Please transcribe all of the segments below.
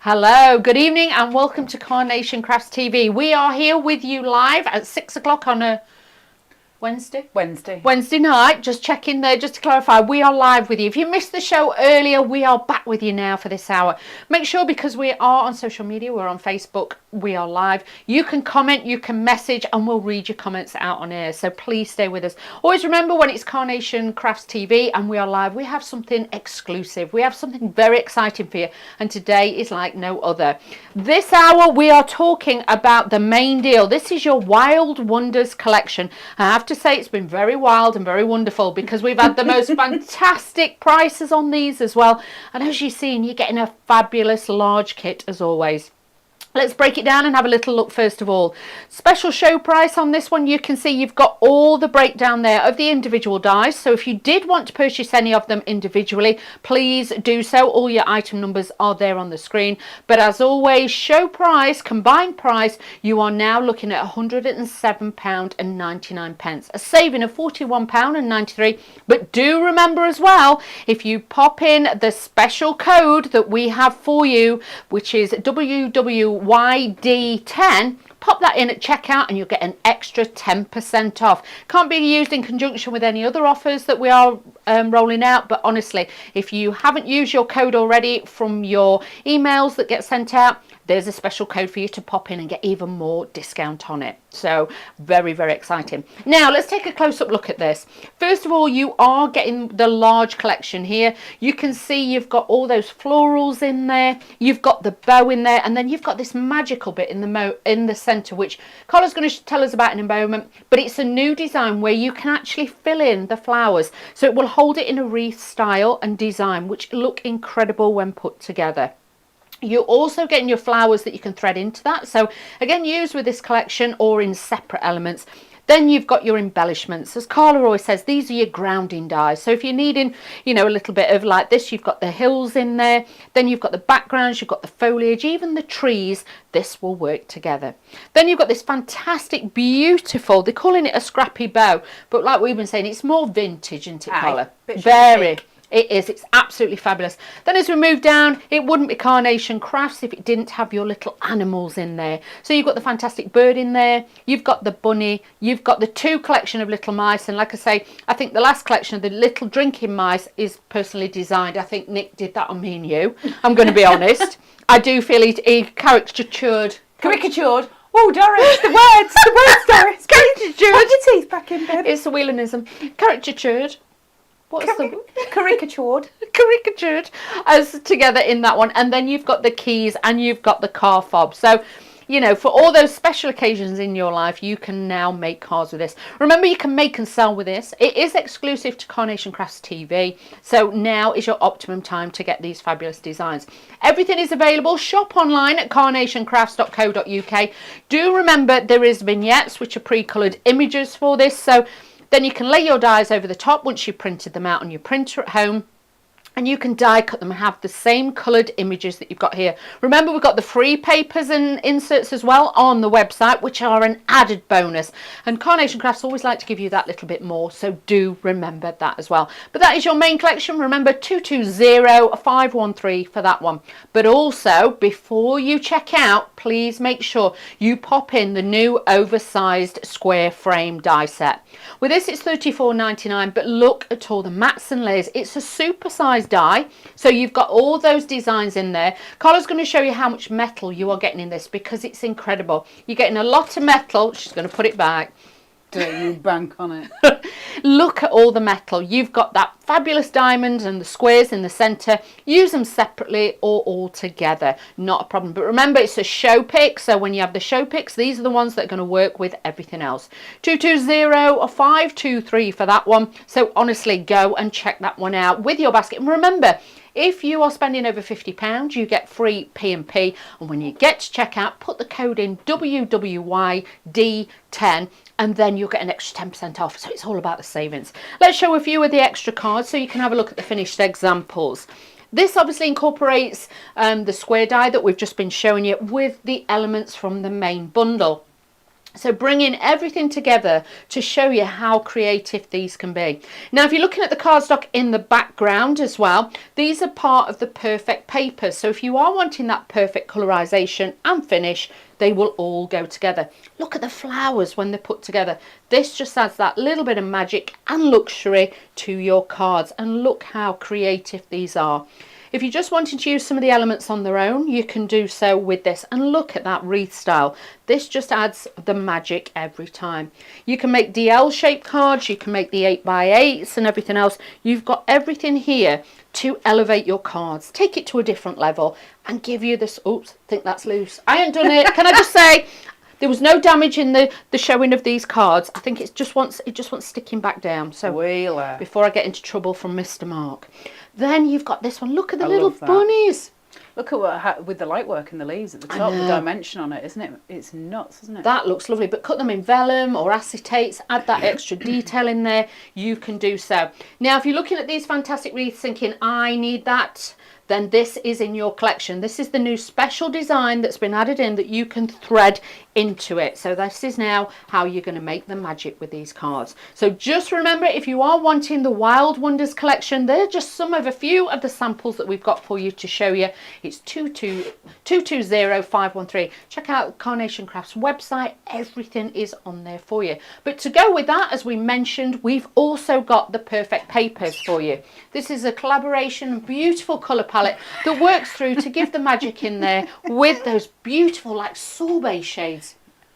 Hello, good evening and welcome to Carnation Crafts TV. We are here with you live at 6 o'clock on a Wednesday night. Just checking there, just to clarify, we are live with you. If you missed the show earlier, we are back with you now for this hour. Make sure, because we are on social media, we're on Facebook, we are live. You can comment, you can message, and we'll read your comments out on air. So please stay with us. Always remember, when it's Carnation Crafts TV and we are live, we have something exclusive. We have something very exciting for you. And today is like no other. This hour, we are talking about the main deal. This is your Wild Wonders collection. I have to say, it's been very wild and very wonderful because we've had the most fantastic prices on these as well. And as you've seen, you're getting a fabulous large kit as always. Let's break it down and have a little look first of all. Special show price on this one. You can see you've got all the breakdown there of the individual dies. So if you did want to purchase any of them individually, please do so. All your item numbers are there on the screen. But as always, show price, combined price, you are now looking at £107.99. A saving of £41.93. But do remember as well, if you pop in the special code that we have for you, which is YD10, pop that in at checkout and you'll get an extra 10% off. Can't be used in conjunction with any other offers that we are rolling out, but honestly, if you haven't used your code already from your emails that get sent out, there's a special code for you to pop in and get even more discount on it. So very, very exciting. Now let's take a close-up look at this. First of all, you are getting the large collection here. You can see you've got all those florals in there, you've got the bow in there, and then you've got this magical bit in the center, which Carla's going to tell us about in a moment. But it's a new design where you can actually fill in the flowers, so it will hold it in a wreath style and design, which look incredible when put together. You're also getting your flowers that you can thread into that. So again, used with this collection or in separate elements. Then you've got your embellishments. As Carla always says, these are your grounding dies. So if you're needing, you know, a little bit of like this, you've got the hills in there. Then you've got the backgrounds, you've got the foliage, even the trees. This will work together. Then you've got this fantastic, beautiful, they're calling it a scrappy bow. But like we've been saying, it's more vintage, isn't it, Carla? Very. It is. It's absolutely fabulous. Then as we move down, it wouldn't be Carnation Crafts if it didn't have your little animals in there. So you've got the fantastic bird in there. You've got the bunny. You've got the two collection of little mice. And like I say, I think the last collection of the little drinking mice is personally designed. I think Nick did that on me and you. I'm going to be honest. I do feel he caricatured. Oh, Doris, the words, Doris. Caricatured. Put your teeth back in, babe. It's a Wheelanism. Caricatured. What's the caricatured as together in that one. And then you've got the keys and you've got the car fob. So, you know, for all those special occasions in your life, you can now make cards with this. Remember, you can make and sell with this. It is exclusive to Carnation Crafts TV. So now is your optimum time to get these fabulous designs. Everything is available. Shop online at carnationcrafts.co.uk. Do remember, there is vignettes, which are pre-coloured images for this. So then you can lay your dies over the top once you've printed them out on your printer at home. And you can die cut them and have the same coloured images that you've got here. Remember, we've got the free papers and inserts as well on the website, which are an added bonus. And Carnation Crafts always like to give you that little bit more, so do remember that as well. But that is your main collection. Remember, 220513 for that one. But also, before you check out, please make sure you pop in the new oversized square frame die set. With this, it's $34.99, but look at all the mats and layers. It's a super size die, so you've got all those designs in there. Carla's going to show you how much metal you are getting in this because it's incredible. You're getting a lot of metal. She's going to put it back. Don't you bank on it. Look at all the metal. You've got that fabulous diamond and the squares in the centre. Use them separately or all together. Not a problem. But remember, it's a show pick. So when you have the show picks, these are the ones that are going to work with everything else. 220523 for that one. So honestly, go and check that one out with your basket. And remember, if you are spending over £50, you get free P&P. And when you get to checkout, put the code in WWYD10 and then you'll get an extra 10% off. So it's all about the savings. Let's show a few of the extra cards so you can have a look at the finished examples. This obviously incorporates the square die that we've just been showing you with the elements from the main bundle. So bringing everything together to show you how creative these can be. Now, if you're looking at the cardstock in the background as well, these are part of the perfect papers. So if you are wanting that perfect colorization and finish, they will all go together. Look at the flowers when they're put together. This just adds that little bit of magic and luxury to your cards. And look how creative these are. If you're just wanting to use some of the elements on their own, you can do so with this. And look at that wreath style. This just adds the magic every time. You can make DL shaped cards, you can make the 8x8s and everything else. You've got everything here to elevate your cards. Take it to a different level and give you this, oops, I think that's loose. I ain't done it. Can I just say, there was no damage in the showing of these cards. I think it just wants sticking back down. So Wheeler. Before I get into trouble from Mr. Mark. Then you've got this one. Look at the little bunnies. Look at what with the light work in the leaves at the top, the dimension on it, isn't it? It's nuts, isn't it? That looks lovely, but cut them in vellum or acetates, add that extra detail in there, you can do so. Now, if you're looking at these fantastic wreaths thinking, I need that, then this is in your collection. This is the new special design that's been added in that you can thread into it. So this is now how you're going to make the magic with these cards. So just remember, if you are wanting the Wild Wonders collection, they're just some of a few of the samples that we've got for you to show you. It's 220513. Check out Carnation Crafts website. Everything is on there for you. But to go with that, as we mentioned, we've also got the perfect papers for you. This is a collaboration and beautiful colour palette that works through to give the magic in there with those beautiful like sorbet shades.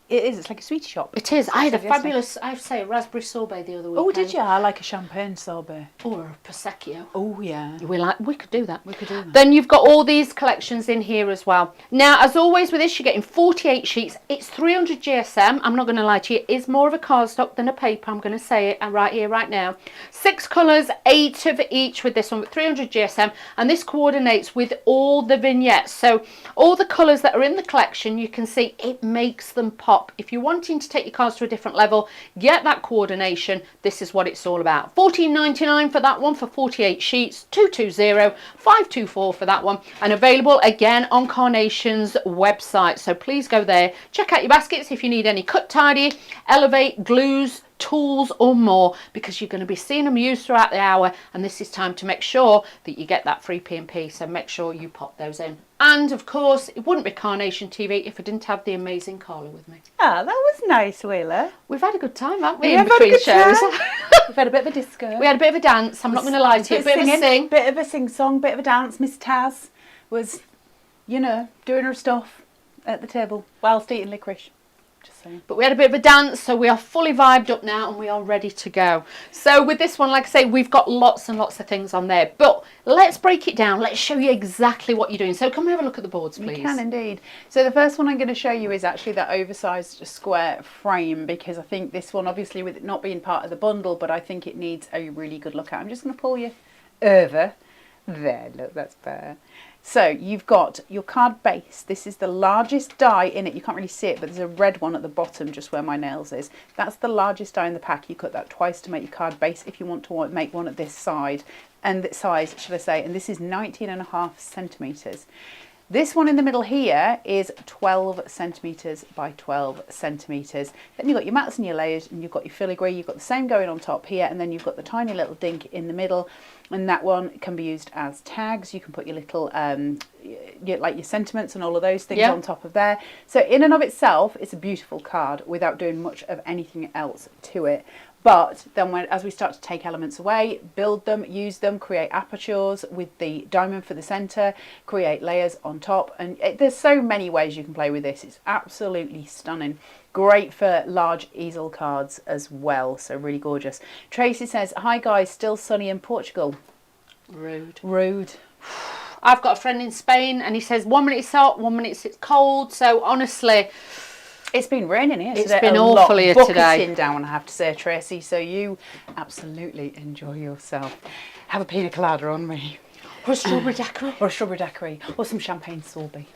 It is. It's like a sweetie shop. It is. I had a fabulous, I have to say, a raspberry sorbet the other week. Oh, did you? I like a champagne sorbet. Or a prosecco. Oh, yeah. We could do that. We could do that. Then you've got all these collections in here as well. Now, as always with this, you're getting 48 sheets. It's 300 GSM. I'm not going to lie to you. It is more of a cardstock than a paper. I'm going to say it right here, right now. 6 colours, 8 of each with this one, with 300 GSM. And this coordinates with all the vignettes. So all the colours that are in the collection, you can see it makes them pop. If you're wanting to take your cards to a different level, get that coordination, this is what it's all about. $14.99 for that one for 48 sheets, 220524 for that one, and available again on Carnation's website. So please go there, check out your baskets if you need any cut tidy, elevate, glues, tools or more, because you're going to be seeing them used throughout the hour, and this is time to make sure that you get that free P&P, so make sure you pop those in. And of course, it wouldn't be Carnation TV if I didn't have the amazing Carla with me. Ah, that was nice, Wheeler. We've had a good time, haven't we, in between shows? We've had a bit of a disco. We had a bit of a dance, I'm not going to lie to you. Bit of a sing. Bit of a sing-song, bit of a dance. Miss Taz was, you know, doing her stuff at the table whilst eating licorice. Just saying. But we had a bit of a dance, so we are fully vibed up now and we are ready to go. So with this one, like I say, we've got lots and lots of things on there. But let's break it down. Let's show you exactly what you're doing. So come and have a look at the boards, please. You can indeed. So the first one I'm going to show you is actually that oversized square frame, because I think this one, obviously with it not being part of the bundle, but I think it needs a really good look at. I'm just going to pull you over. There, look, that's better. So you've got your card base. This is the largest die in it. You can't really see it, but there's a red one at the bottom just where my nails is. That's the largest die in the pack. You cut that twice to make your card base if you want to make one at this side and this size, should I say, and this is 19.5 centimetres. This one in the middle here is 12 centimetres by 12 centimetres. Then you've got your mats and your layers, and you've got your filigree. You've got the same going on top here, and then you've got the tiny little dink in the middle, and that one can be used as tags. You can put your little, like your sentiments and all of those things on top of there. So in and of itself, it's a beautiful card without doing much of anything else to it. But then as we start to take elements away, build them, use them, create apertures with the diamond for the centre, create layers on top. And there's so many ways you can play with this. It's absolutely stunning. Great for large easel cards as well. So really gorgeous. Tracy says, hi guys, still sunny in Portugal. Rude. Rude. I've got a friend in Spain and he says 1 minute it's hot, 1 minute it's cold. So honestly... It's been raining here today. It's been awful here today. Bucketing down, I have to say, Tracy. So you absolutely enjoy yourself. Have a pina colada on me. Or a strawberry daiquiri. Or a strawberry daiquiri. Or some champagne sorbet.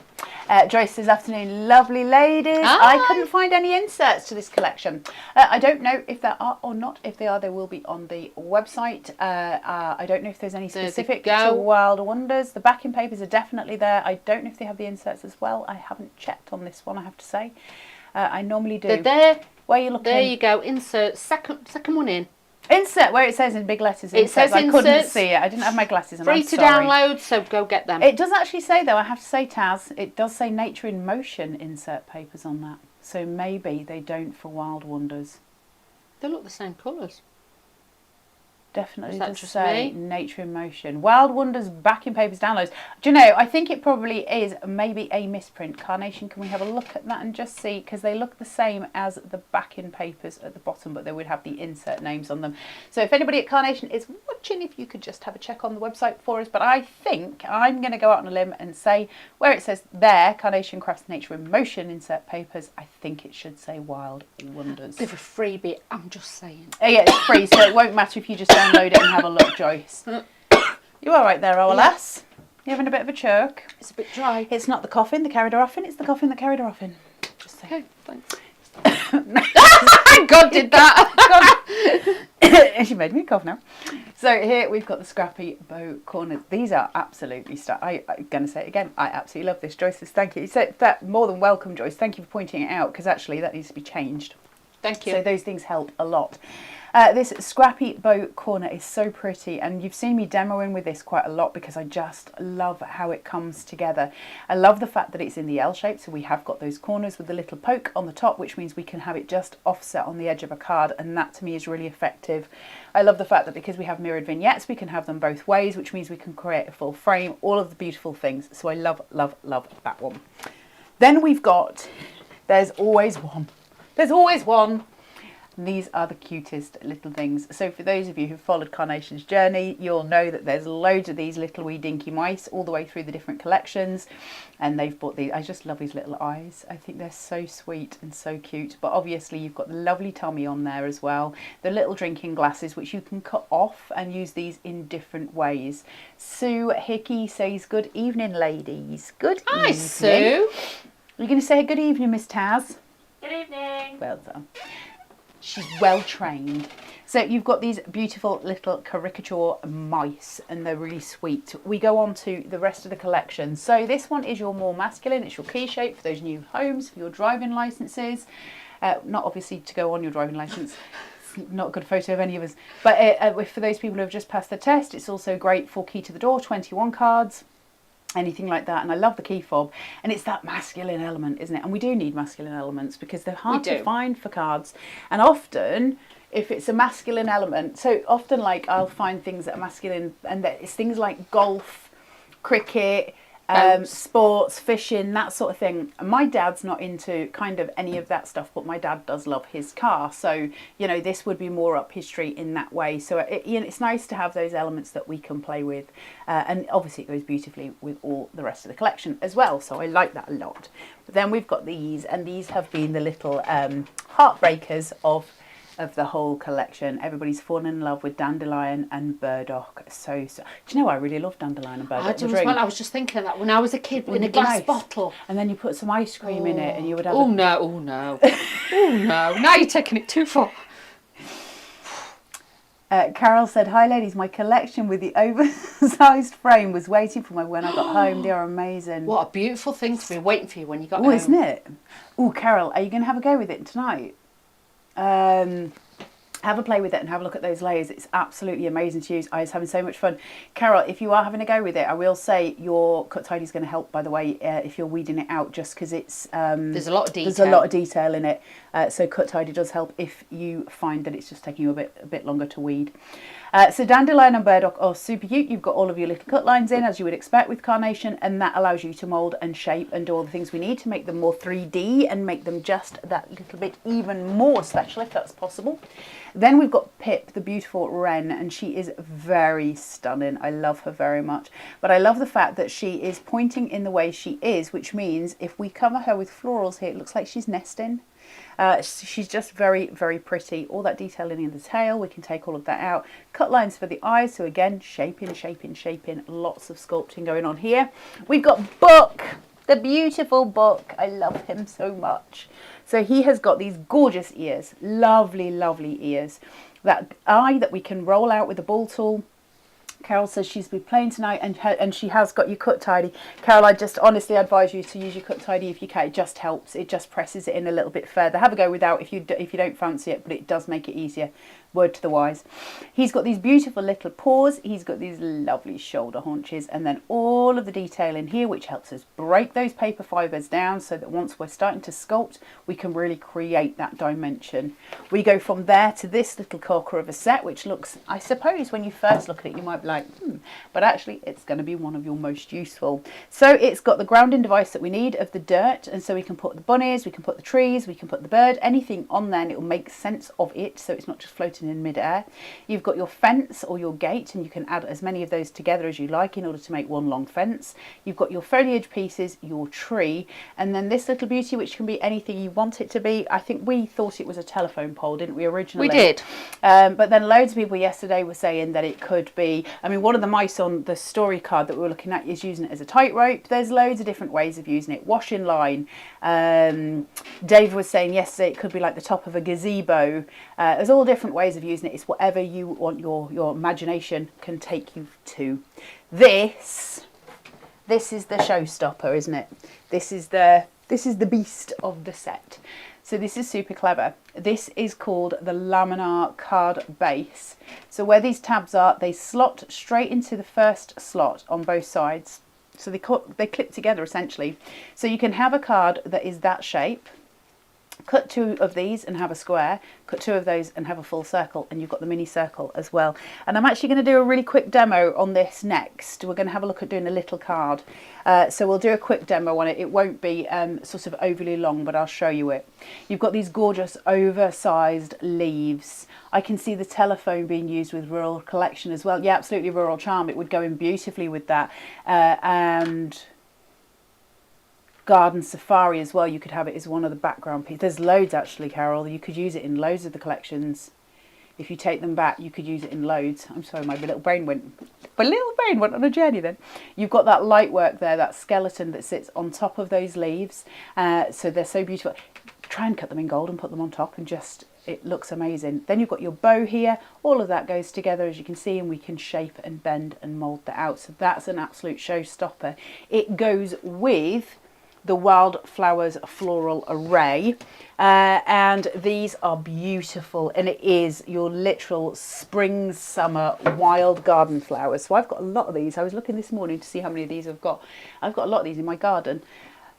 Joyce this afternoon, lovely ladies. I couldn't find any inserts to this collection. I don't know if there are or not. If they are, they will be on the website. I don't know if there's any specific to Wild Wonders. The backing papers are definitely there. I don't know if they have the inserts as well. I haven't checked on this one, I have to say. I normally do. They're there. Where are you looking? There you go. Insert. Second one in. Insert, where it says in big letters. It says I couldn't inserts. see it. I didn't have my glasses on. Free to download, so go get them. It does actually say, though, I have to say, Taz, it does say Nature in Motion insert papers on that. So maybe they don't for Wild Wonders. They look the same colours. Definitely that does just say me? Nature in Motion. Wild Wonders backing papers downloads. Do you know, I think it probably is maybe a misprint. Carnation, can we have a look at that and just see? Because they look the same as the backing papers at the bottom, but they would have the insert names on them. So if anybody at Carnation is watching, if you could just have a check on the website for us. But I think I'm going to go out on a limb and say where it says there, Carnation Crafts Nature in Motion insert papers, I think it should say Wild Wonders. Bit of a freebie, I'm just saying. Oh, yeah, it's free, so it won't matter if you just download it and have a look, Joyce. You all right there, our lass? You having a bit of a choke? It's a bit dry. It's not the coffin that carried her off in, it's the coffin that carried her off in. Just saying. Okay, thanks. God did that. She made me cough now. So here we've got the Scrappy Bow corners. These are absolutely I'm going to say it again. I absolutely love this. Joyce says thank you. So that more than welcome, Joyce. Thank you for pointing it out, because actually that needs to be changed. Thank you. So those things help a lot. This Scrappy Bow corner is so pretty, and you've seen me demoing with this quite a lot because I just love how it comes together. I love the fact that it's in the L shape, so we have got those corners with the little poke on the top, which means we can have it just offset on the edge of a card, and that to me is really effective. I love the fact that because we have mirrored vignettes, we can have them both ways, which means we can create a full frame, all of the beautiful things. So I love, love, love that one. Then we've got, there's always one. There's always one. These are the cutest little things. So for those of you who've followed Carnation's journey, you'll know that there's loads of these little wee dinky mice all the way through the different collections. And they've bought these. I just love these little eyes. I think they're so sweet and so cute. But obviously you've got the lovely tummy on there as well. The little drinking glasses, which you can cut off and use these in different ways. Sue Hickey says, good evening, ladies. Good evening. Hi, Sue. You're going to say good evening, Miss Taz? Good evening. Well done. She's well trained. So you've got these beautiful little caricature mice, and they're really sweet. We go on to the rest of the collection. So this one is your more masculine. It's your key shape for those new homes, for your driving licenses. Not obviously to go on your driving license. It's not a good photo of any of us. But for those people who have just passed the test, it's also great for key to the door, 21 cards. Anything like that. And I love the key fob, and it's that masculine element, isn't it? And we do need masculine elements because they're hard to find for cards, and often if it's a masculine element, so often like I'll find things that are masculine, and that it's things like golf, cricket, sports, fishing, that sort of thing. My dad's not into kind of any of that stuff, but my dad does love his car, so you know this would be more up his street in that way. So it's nice to have those elements that we can play with, and obviously it goes beautifully with all the rest of the collection as well, so I like that a lot. But then we've got these, and these have been the little heartbreakers of the whole collection. Everybody's fallen in love with Dandelion and Burdock. So do you know I really love Dandelion and Burdock? I do as well. I was just thinking of that when I was a kid, in a glass bottle. And then you put some ice cream in it, and you would have. Oh no! Oh no! Oh no! Now you're taking it too far. Carol said, hi ladies, my collection with the oversized frame was waiting for me when I got home. They are amazing. What a beautiful thing to be waiting for you when you got home. Oh, isn't it? Oh, Carol, are you going to have a go with it tonight? Have a play with it and have a look at those layers. It's absolutely amazing to use. I was having so much fun. Carol, if you are having a go with it, I will say your cut tidy is going to help, by the way, if you're weeding it out, just because it's there's a lot of detail. There's a lot of detail in it, so cut tidy does help if you find that it's just taking you a bit longer to weed. So Dandelion and Burdock are super cute. You've got all of your little cut lines in, as you would expect with Carnation, and that allows you to mould and shape and do all the things we need to make them more 3D and make them just that little bit even more special, if that's possible. Then we've got Pip, the beautiful wren, and she is very stunning. I love her very much. But I love the fact that she is pointing in the way she is, which means if we cover her with florals here, it looks like she's nesting. She's just very, very pretty. All that detailing in the tail, we can take all of that out. Cut lines for the eyes, so again, shaping. Lots of sculpting going on here. We've got Buck, the beautiful Buck. I love him so much. So he has got these gorgeous ears, lovely, lovely ears. That eye that we can roll out with a ball tool. Carol says she's been playing tonight and she has got your cut tidy. Carol, I just honestly advise you to use your cut tidy if you can. It just helps. It just presses it in a little bit further. Have a go without if you don't fancy it, but it does make it easier. Word to the wise. He's got these beautiful little paws. He's got these lovely shoulder haunches, and then all of the detail in here, which helps us break those paper fibres down so that once we're starting to sculpt, we can really create that dimension. We go from there to this little corker of a set, which looks, I suppose, when you first look at it, you might be like, but actually it's going to be one of your most useful. So it's got the grounding device that we need of the dirt, and so we can put the bunnies, we can put the trees, we can put the bird, anything on there, and it will make sense of it, so it's not just floating in midair. You've got your fence or your gate, and you can add as many of those together as you like in order to make one long fence. You've got your foliage pieces, your tree, and then this little beauty, which can be anything you want it to be. I think we thought it was a telephone pole, didn't we, originally? We did. But then loads of people yesterday were saying that it could be, I mean, one of the mice on the story card that we were looking at is using it as a tightrope. There's loads of different ways of using it. Wash in line. Dave was saying yesterday it could be like the top of a gazebo. There's all different ways of using it. It's whatever you want, your imagination can take you to. This is the showstopper, isn't it? This is the beast of the set. So this is super clever. This is called the laminar card base. So where these tabs are, they slot straight into the first slot on both sides. So they clip together essentially. So you can have a card that is that shape, cut two of these and have a square, cut two of those and have a full circle, and you've got the mini circle as well. And I'm actually going to do a really quick demo on this next. We're going to have a look at doing a little card. So we'll do a quick demo on it. It won't be sort of overly long, but I'll show you it. You've got these gorgeous oversized leaves. I can see the telephone being used with Rural Collection as well. Yeah, absolutely, Rural Charm. It would go in beautifully with that. And Garden Safari as well, you could have it as one of the background pieces. There's loads actually, Carol. You could use it in loads of the collections. If you take them back, you could use it in loads. I'm sorry, my little brain went on a journey then. You've got that light work there, that skeleton that sits on top of those leaves. So they're so beautiful. Try and cut them in gold and put them on top, and just, it looks amazing. Then you've got your bow here. All of that goes together, as you can see, and we can shape and bend and mould that out. So that's an absolute showstopper. It goes with the Wildflowers Floral Array, and these are beautiful, and it is your literal spring summer wild garden flowers. So I've got a lot of these. I was looking this morning to see how many of these I've got a lot of these in my garden,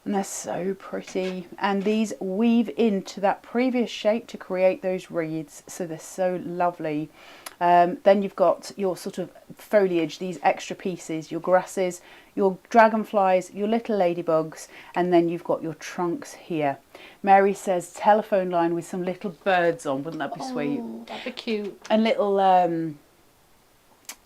and they're so pretty, and these weave into that previous shape to create those reeds, so they're so lovely. Then you've got your sort of foliage, these extra pieces, your grasses, your dragonflies, your little ladybugs, and then you've got your trunks here. Mary says telephone line with some little birds on. Wouldn't that be sweet? That'd be cute. And little,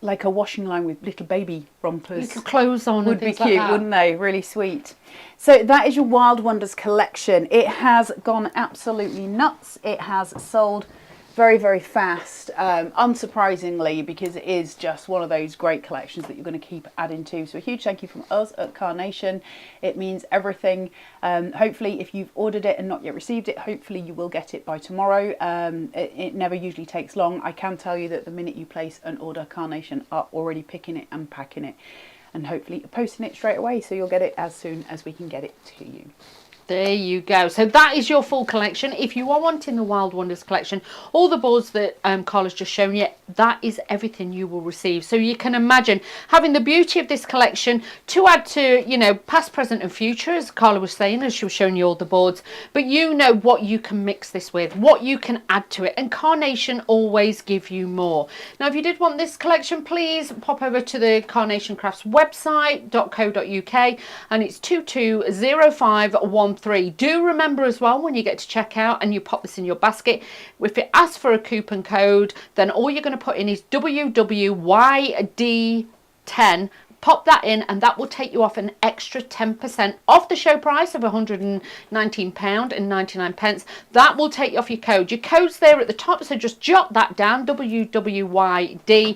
like a washing line with little baby rompers. Little clothes on would and be things cute, like that. wouldn't they? Really sweet. So that is your Wild Wonders collection. It has gone absolutely nuts. It has sold very, very fast, unsurprisingly, because it is just one of those great collections that you're going to keep adding to. So a huge thank you from us at Carnation. It means everything. Hopefully, if you've ordered it and not yet received it, hopefully you will get it by tomorrow. It never usually takes long. I can tell you that the minute you place an order, Carnation are already picking it and packing it, and hopefully posting it straight away, so you'll get it as soon as we can get it to you. There you go. So that is your full collection. If you are wanting the Wild Wonders collection, all the boards that Carla's just shown you, that is everything you will receive. So you can imagine having the beauty of this collection to add to, you know, past, present and future, as Carla was saying, as she was showing you all the boards. But you know what you can mix this with, what you can add to it. And Carnation always give you more. Now, if you did want this collection, please pop over to the Carnation Crafts website.co.uk, and it's 220513. Do remember as well, when you get to checkout and you pop this in your basket, if it asks for a coupon code, then all you're going to put in is WWYD10. Pop that in, and that will take you off an extra 10% off the show price of £119.99. That will take you off your code. Your code's there at the top, so just jot that down, WWYD10,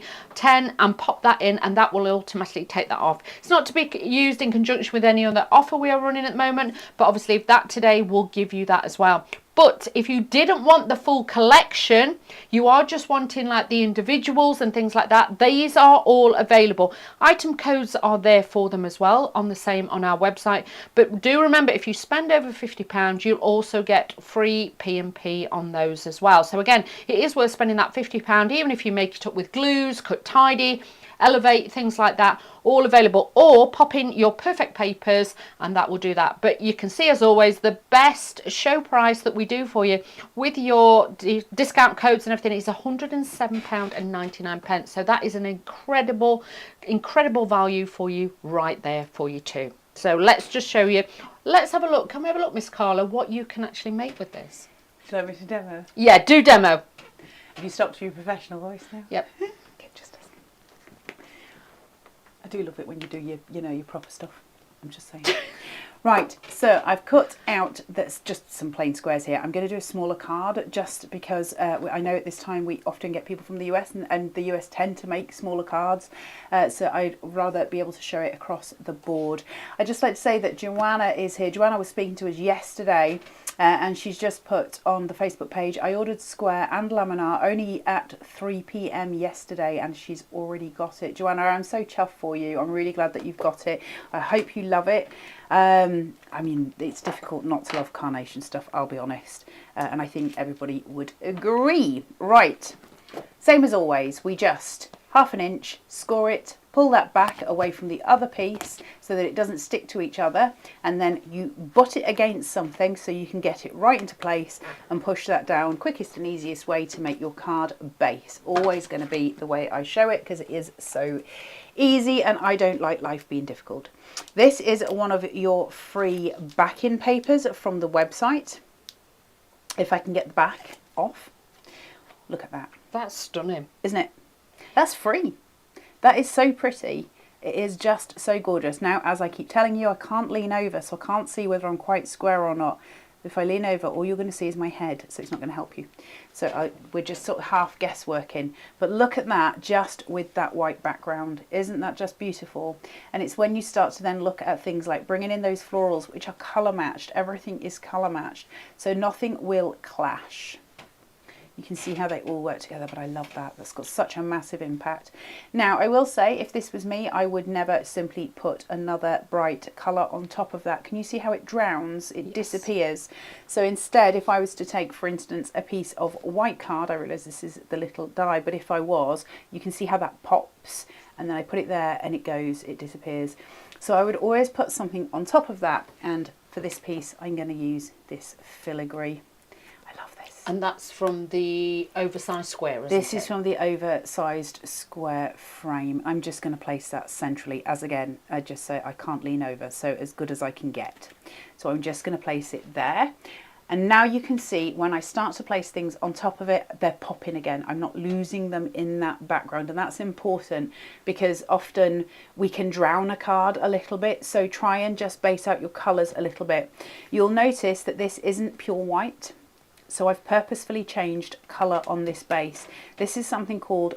and pop that in, and that will automatically take that off. It's not to be used in conjunction with any other offer we are running at the moment, but obviously that today will give you that as well. But if you didn't want the full collection, you are just wanting like the individuals and things like that, these are all available. Item codes are there for them as well, on the same on our website. But do remember, if you spend over £50, you'll also get free P&P on those as well. So again, it is worth spending that £50, even if you make it up with glues, cut tidy, elevate, things like that, all available. Or pop in your perfect papers and that will do that. But you can see, as always, the best show price that we do for you with your discount codes and everything is £107.99. So that is an incredible value for you right there for you too. So let's just show you. Let's have a look. Can we have a look, Miss Carla, what you can actually make with this? Do you want me to demo? Yeah, do demo. Have you stopped your professional voice now? Yep. I do love it when you do your, your proper stuff. I'm just saying. Right, so I've cut out, that's just some plain squares here. I'm going to do a smaller card just because I know at this time we often get people from the US and the US tend to make smaller cards. So I'd rather be able to show it across the board. I'd just like to say that Joanna is here. Joanna was speaking to us yesterday. And she's just put on the Facebook page, I ordered square and laminar only at 3 p.m. yesterday and she's already got it. Joanna, I'm so chuffed for you. I'm really glad that you've got it. I hope you love it. I mean, it's difficult not to love Carnation stuff, I'll be honest. And I think everybody would agree. Right, same as always, we just 1/2 inch, score it, pull that back away from the other piece so that it doesn't stick to each other, and then you butt it against something so you can get it right into place and push that down. Quickest and easiest way to make your card base. Always going to be the way I show it because it is so easy and I don't like life being difficult. This is one of your free backing papers from the website. If I can get the back off. Look at that. That's stunning. Isn't it? That's free. That is so pretty. It is just so gorgeous. Now, as I keep telling you, I can't lean over, so I can't see whether I'm quite square or not. If I lean over, all you're going to see is my head, so it's not going to help you. So we're just sort of half guessworking. But look at that, just with that white background. Isn't that just beautiful? And it's when you start to then look at things like bringing in those florals, which are colour matched. Everything is colour matched, so nothing will clash. You can see how they all work together, but I love that. That's got such a massive impact. Now, I will say, if this was me, I would never simply put another bright colour on top of that. Can you see how it drowns? It disappears. So instead, if I was to take, for instance, a piece of white card, I realise this is the little die, but if I was, you can see how that pops. And then I put it there and it goes, it disappears. So I would always put something on top of that. And for this piece, I'm going to use this filigree. And that's from the oversized square, isn't it? This is from the oversized square frame. I'm just going to place that centrally, as again, I just say I can't lean over, so as good as I can get. So I'm just going to place it there. And now you can see when I start to place things on top of it, they're popping again. I'm not losing them in that background. And that's important because often we can drown a card a little bit. So try and just base out your colours a little bit. You'll notice that this isn't pure white. So I've purposefully changed colour on this base. This is something called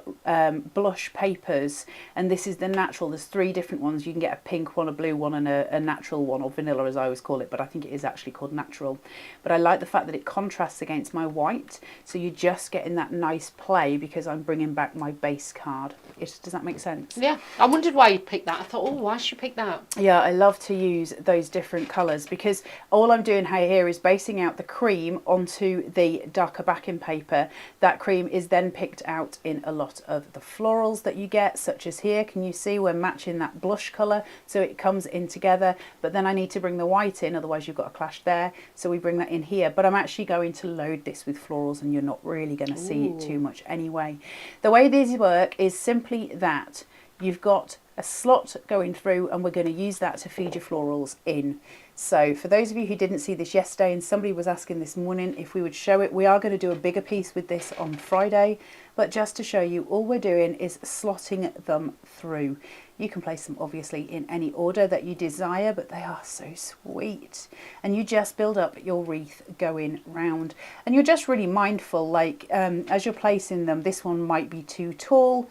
blush papers, and this is the natural. There's 3 different ones. You can get a pink one, a blue one, and a natural one, or vanilla as I always call it, but I think it is actually called natural. But I like the fact that it contrasts against my white, so you're just getting that nice play because I'm bringing back my base card. Does that make sense? Yeah, I wondered why you picked that. I thought, oh, why should you pick that? Yeah, I love to use those different colours because all I'm doing here is basing out the cream onto the darker backing paper. That cream is then picked out in a lot of the florals that you get, such as here. Can you see we're matching that blush colour so it comes in together, but then I need to bring the white in, otherwise you've got a clash there, so we bring that in here. But I'm actually going to load this with florals and you're not really going to see it too much anyway. The way these work is simply that you've got a slot going through and we're going to use that to feed your florals in. So for those of you who didn't see this yesterday, and somebody was asking this morning if we would show it, we are going to do a bigger piece with this on Friday, but just to show you, all we're doing is slotting them through. You can place them obviously in any order that you desire, but they are so sweet. And you just build up your wreath going round. And you're just really mindful, like as you're placing them, this one might be too tall.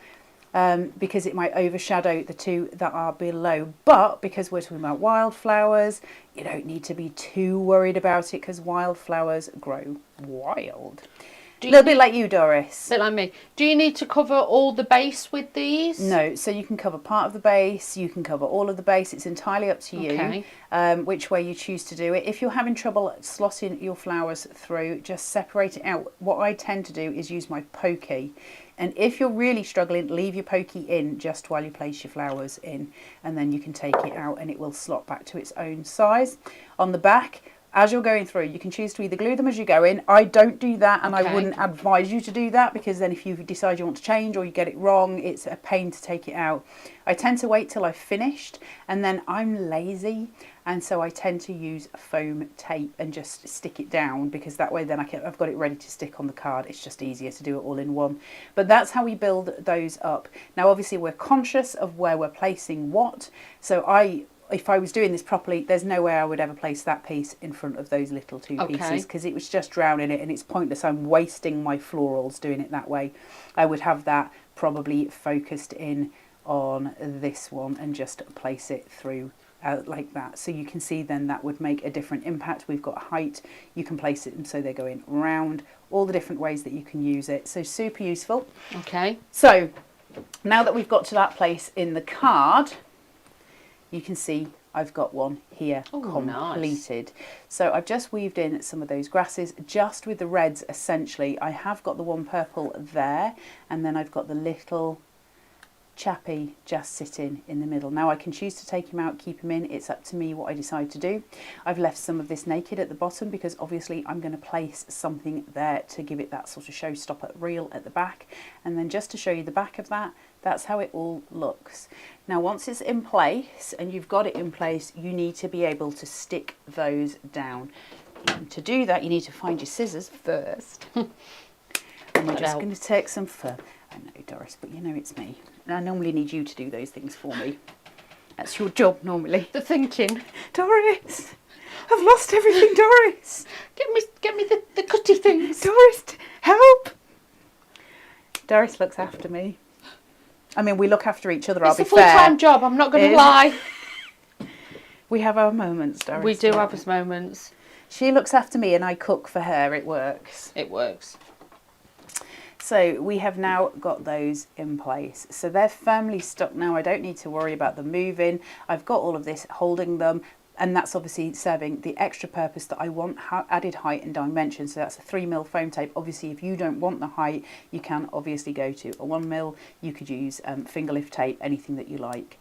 because it might overshadow the two that are below. But because we're talking about wildflowers, you don't need to be too worried about it because wildflowers grow wild. A little bit like you, Doris. A bit like me. Do you need to cover all the base with these? No, so you can cover part of the base, you can cover all of the base. It's entirely up to you which way you choose to do it. If you're having trouble slotting your flowers through, just separate it out. What I tend to do is use my pokey. And if you're really struggling, leave your pokey in just while you place your flowers in, and then you can take it out and it will slot back to its own size. On the back, as you're going through, you can choose to either glue them as you go in. I don't do that, and I wouldn't advise you to do that, because then if you decide you want to change or you get it wrong, it's a pain to take it out. I tend to wait till I've finished, and then I'm lazy, and so I tend to use foam tape and just stick it down, because that way then I've got it ready to stick on the card. It's just easier to do it all in one. But that's how we build those up. Now obviously we're conscious of where we're placing what, so if I was doing this properly, there's no way I would ever place that piece in front of those little two pieces, because it was just drowning it, and it's pointless. I'm wasting my florals doing it that way. I would have that probably focused in on this one and just place it through like that. So you can see then that would make a different impact. We've got height, you can place it and so they're going round, all the different ways that you can use it. So super useful. Okay. So now that we've got to that place in the card, you can see I've got one here completed. Nice. So I've just weaved in some of those grasses just with the reds essentially. I have got the one purple there, and then I've got the little chappy just sitting in the middle. Now I can choose to take him out, keep him in. It's up to me what I decide to do. I've left some of this naked at the bottom because obviously I'm going to place something there to give it that sort of showstopper reel at the back. And then just to show you the back of that, that's how it all looks. Now once it's in place and you've got it in place, you need to be able to stick those down. And to do that, you need to find your scissors first. And we're just going to take some fur. I know, Doris, but you know it's me. I normally need you to do those things for me. That's your job normally. The thinking. Doris, I've lost everything, Doris. Get me the cutty things. Doris, help. Doris looks after me. I mean, we look after each other, I'll be fair. It's a full-time job, I'm not going to lie. We have our moments, Doris. We do have our moments. She looks after me and I cook for her. It works. It works. So we have now got those in place. So they're firmly stuck now. I don't need to worry about them moving. I've got all of this holding them. And that's obviously serving the extra purpose that I want, added height and dimension. So that's a 3mm foam tape. Obviously, if you don't want the height, you can obviously go to a 1mm. You could use finger lift tape, anything that you like.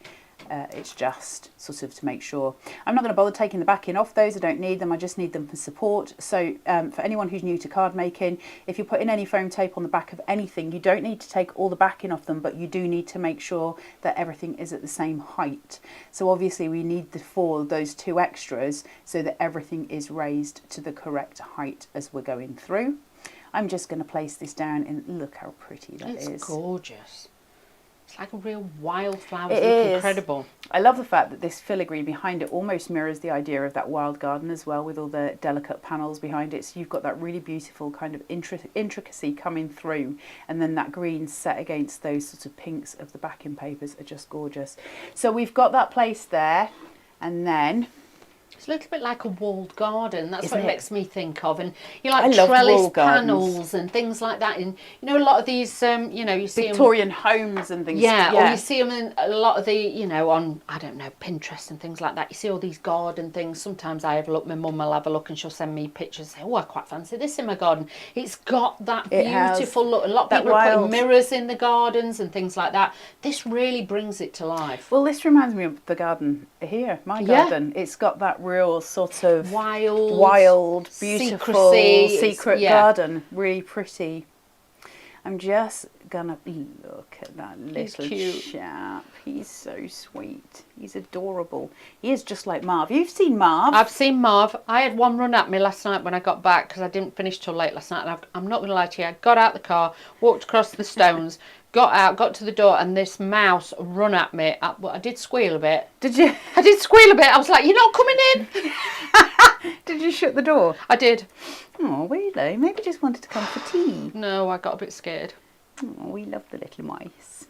It's just sort of to make sure. I'm not going to bother taking the backing off those. I don't need them. I just need them for support. So for anyone who's new to card making, if you're putting any foam tape on the back of anything, you don't need to take all the backing off them, but you do need to make sure that everything is at the same height. So obviously we need those two extras so that everything is raised to the correct height as we're going through. I'm just going to place this down and look how pretty that is. It's gorgeous. It's like a real wildflower. It It's is incredible. I love the fact that this filigree behind it almost mirrors the idea of that wild garden as well, with all the delicate panels behind it. So you've got that really beautiful kind of intricacy coming through, and then that green set against those sort of pinks of the backing papers are just gorgeous. So we've got that placed there, and then it's a little bit like a walled garden. That's Isn't what it it? Makes me think of. And you like I love trellis walled gardens. panels and things like that. And you know, a lot of these, you know, you see Victorian homes and things. Yeah, or you see them in a lot of the, you know, on, I don't know, Pinterest and things like that. You see all these garden things. Sometimes I have a look, my mum will have a look and she'll send me pictures and say, oh, I quite fancy this in my garden. It's got that beautiful look. A lot of people are putting mirrors in the gardens and things like that. This really brings it to life. Well, this reminds me of the garden here, my garden. It's got that real sort of wild, beautiful, secret garden. Really pretty. I'm just gonna look at that little chap. He's so sweet. He's adorable. He is just like Marv. You've seen Marv. I've seen Marv. I had one run at me last night when I got back because I didn't finish till late last night. And I'm not going to lie to you. I got out the car, walked across the stones, got out, got to the door, and this mouse run at me. I did squeal a bit. Did you? I did squeal a bit. I was like, you're not coming in. Did you shut the door? I did. Oh, really? Maybe just wanted to come for tea. No, I got a bit scared. Oh, we love the little mice.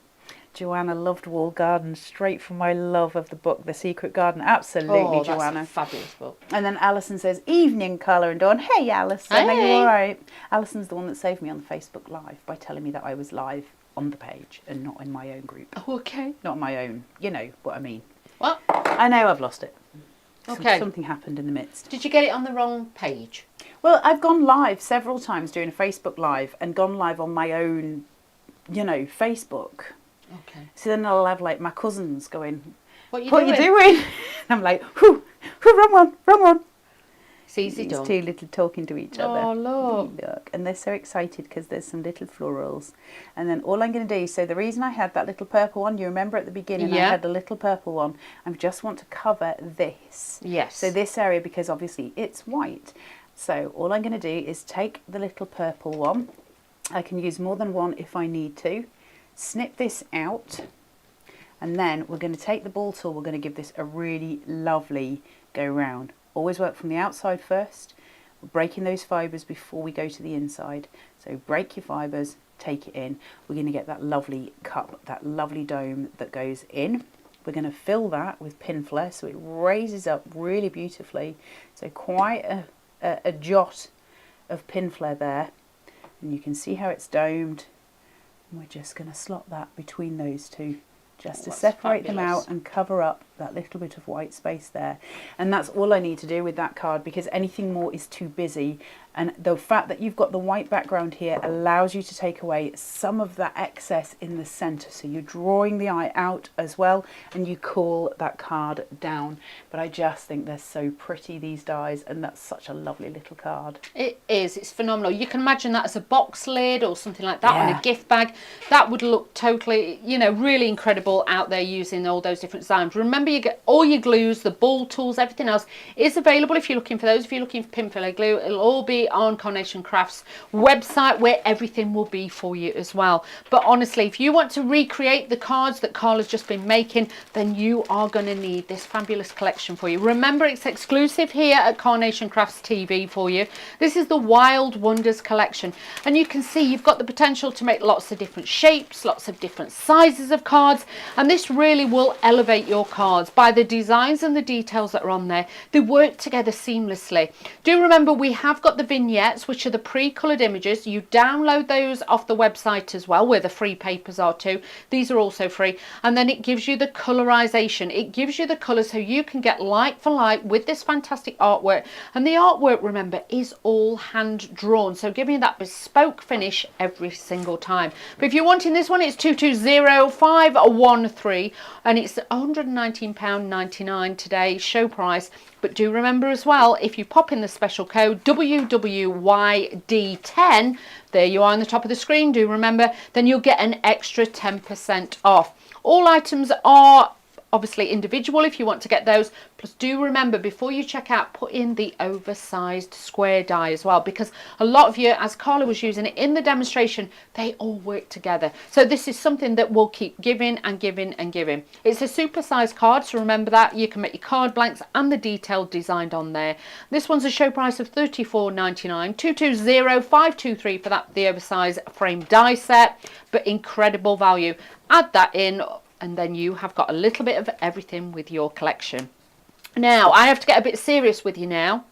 Joanna loved wall gardens, straight from my love of the book, The Secret Garden. Absolutely, Oh, Joanna. that's a fabulous book. And then Alison says, evening colour, and Dawn, hey Alison, are you Hey. all right? Alison's the one that saved me on the Facebook Live by telling me that I was live on the page and not in my own group. Oh, okay. Not my own, you know what I mean. What? I know I've lost it. Okay. Something happened in the midst. Did you get it on the wrong page? Well, I've gone live several times doing a Facebook Live and gone live on my own, you know, Facebook. Okay. So then I'll have like my cousins going, What are you what doing? are you doing? And I'm like, whoo, wrong one. It's easy It's done. two little talking to each other. Oh, look. Look. And they're so excited because there's some little florals. And then all I'm going to do, so the reason I had that little purple one, you remember at the beginning I Yeah. had the little purple one, I just want to cover this. Yes. So this area, because obviously it's white. So all I'm going to do is take the little purple one. I can use more than one if I need to. Snip this out. And then we're going to take the ball tool, we're going to give this a really lovely go round. Always work from the outside first. We're breaking those fibres before we go to the inside. So break your fibres, take it in. We're going to get that lovely cup, that lovely dome that goes in. We're going to fill that with pin flare so it raises up really beautifully. So quite a jot of pin flare there. And you can see how it's domed. And we're just going to slot that between those two, just to That's separate them fabulous. out and cover up that little bit of white space there. And that's all I need to do with that card, because anything more is too busy. And the fact that you've got the white background here allows you to take away some of that excess in the centre. So you're drawing the eye out as well, and you cool that card down. But I just think they're so pretty, these dies, and that's such a lovely little card. It is. It's phenomenal. You can imagine that as a box lid or something like that on Yeah. a gift bag. That would look totally, you know, really incredible out there using all those different designs. Remember, you get all your glues, the ball tools, everything else is available if you're looking for those. If you're looking for pin filler glue, it'll all be on Carnation Crafts website, where everything will be for you as well. But honestly, if you want to recreate the cards that Carla's just been making, then you are going to need this fabulous collection for you. Remember, it's exclusive here at Carnation Crafts TV for you. This is the Wild Wonders collection, and you can see you've got the potential to make lots of different shapes, lots of different sizes of cards, and this really will elevate your cards by the designs and the details that are on there. They work together seamlessly. Do remember, we have got the vignettes, which are the pre-coloured images. You download those off the website as well, where the free papers are too. These are also free. And then it gives you the colorization. It gives you the colours so you can get like for like with this fantastic artwork. And the artwork, remember, is all hand drawn, so giving you that bespoke finish every single time. But if you're wanting this one, it's 220513, and it's £119.99 today, show price. But do remember as well, if you pop in the special code WWYD10, there you are on the top of the screen, do remember, then you'll get an extra 10% off. All items are obviously individual if you want to get those. Plus do remember, before you check out, put in the oversized square die as well, because a lot of you, as Carla was using it in the demonstration, they all work together. So this is something that will keep giving and giving and giving. It's a super sized card, so remember that. You can make your card blanks and the detailed designed on there. This one's a show price of $34.99, 220523 for that, the oversized frame die set, but incredible value. Add that in, and then you have got a little bit of everything with your collection. Now, I have to get a bit serious with you now.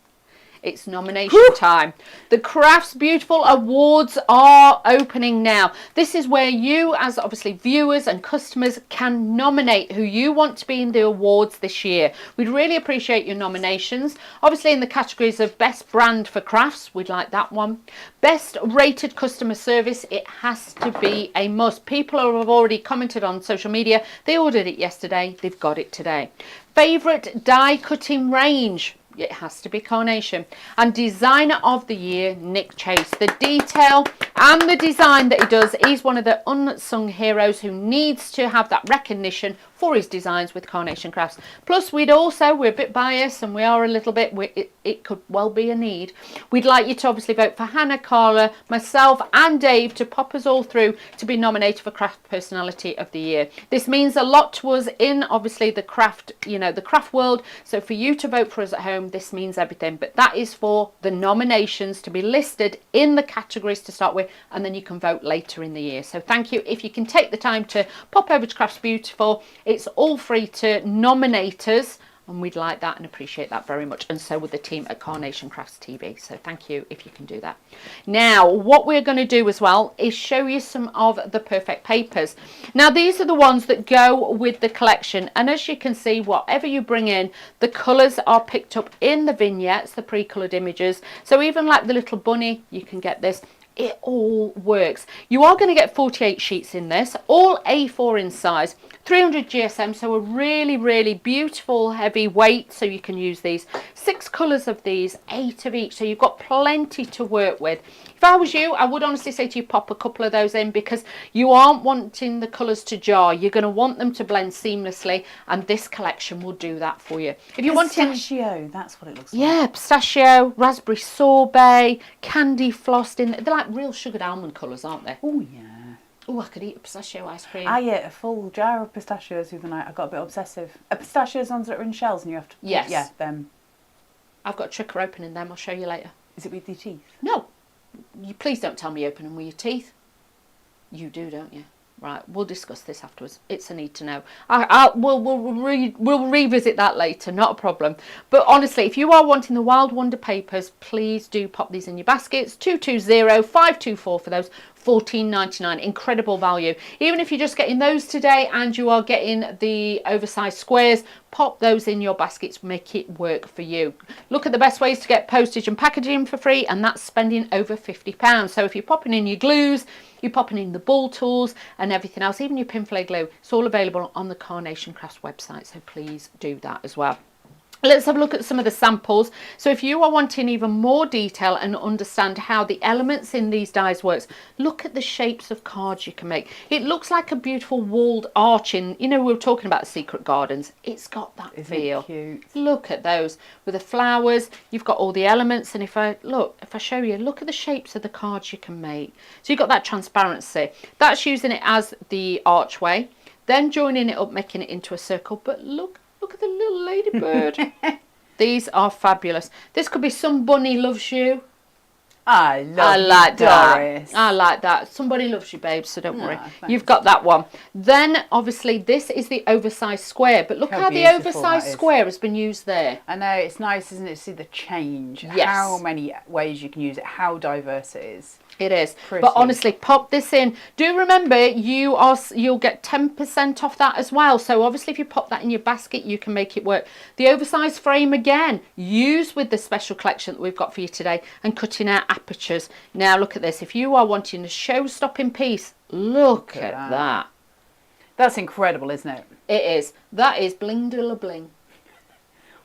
It's nomination time. The Crafts Beautiful Awards are opening now. This is where you, as obviously viewers and customers, can nominate who you want to be in the awards this year. We'd really appreciate your nominations. Obviously in the categories of Best Brand for Crafts, we'd like that one. Best Rated Customer Service, it has to be a must. People who have already commented on social media, they ordered it yesterday, they've got it today. Favourite Die Cutting Range, it has to be Carnation. And Designer of the Year, Nick Chase. The detail and the design that he does, he's one of the unsung heroes who needs to have that recognition for his designs with Carnation Crafts. Plus, we're a bit biased, and we are a little bit, it could well be a need. We'd like you to obviously vote for Hannah, Carla, myself and Dave to pop us all through to be nominated for Craft Personality of the Year. This means a lot to us in obviously the craft, the craft world. So for you to vote for us at home, this means everything. But that is for the nominations to be listed in the categories to start with, and then you can vote later in the year. So thank you. If you can take the time to pop over to Crafts Beautiful, it's all free to nominate us, and we'd like that and appreciate that very much, and so would the team at Carnation Crafts TV. So thank you if you can do that. Now what we're going to do as well is show you some of the perfect papers. Now these are the ones that go with the collection, and as you can see, whatever you bring in, the colours are picked up in the vignettes, the pre-coloured images. So even like the little bunny, you can get this. It all works. You are going to get 48 sheets in this, all A4 in size, 300 GSM, so a really, really beautiful heavy weight. So you can use these 6 colours of these, 8 of each, so you've got plenty to work with. If I was you, I would honestly say to you, pop a couple of those in, because you aren't wanting the colours to jar. You're going to want them to blend seamlessly, and this collection will do that for you. If you want pistachio, that's what it looks like. Yeah, pistachio, raspberry sorbet, candy flossed in. They're like real sugared almond colours, aren't they? Oh yeah. Oh, I could eat a pistachio ice cream. I ate a full jar of pistachios the other night. I got a bit obsessive. Pistachios ones that are in shells and you have to... Yes. Yeah, them. I've got a trick for opening them. I'll show you later. Is it with your teeth? No. You please don't tell me you open them with your teeth. You do, don't you? Right, we'll discuss this afterwards. It's a need to know. We'll revisit that later, not a problem. But honestly, if you are wanting the Wild Wonder papers, please do pop these in your baskets. 220524 for those, $14.99. Incredible value. Even if you're just getting those today and you are getting the oversized squares, pop those in your baskets, make it work for you. Look at the best ways to get postage and packaging for free, and that's spending over £50. So if you're popping in your glues, you're popping in the ball tools and everything else, even your pinflay glue, it's all available on the Carnation Crafts website, so please do that as well. Let's have a look at some of the samples. So if you are wanting even more detail and understand how the elements in these dies works, look at the shapes of cards you can make. It looks like a beautiful walled arch in, we were talking about secret gardens. It's got that feel. Cute? Look at those with the flowers. You've got all the elements, and if I show you, look at the shapes of the cards you can make. So you've got that transparency. That's using it as the archway, then joining it up, making it into a circle. But look at the little ladybird. These are fabulous. This could be Some Bunny Loves You. I like Doris. that. I like that. Somebody loves you, babe, so don't worry. Thanks. You've got that one. Then, obviously, this is the oversized square. But look how the oversized square has been used there. I know, it's nice, isn't it, to see the change. Yes. How many ways you can use it, how diverse it is. It is. Pretty. But honestly, pop this in. Do remember, you'll get 10% off that as well. So obviously, if you pop that in your basket, you can make it work. The oversized frame, again, used with the special collection that we've got for you today, and cutting out apertures. Now look at this. If you are wanting a show-stopping piece, look at that. That's incredible, isn't it? It is. That is bling de la bling.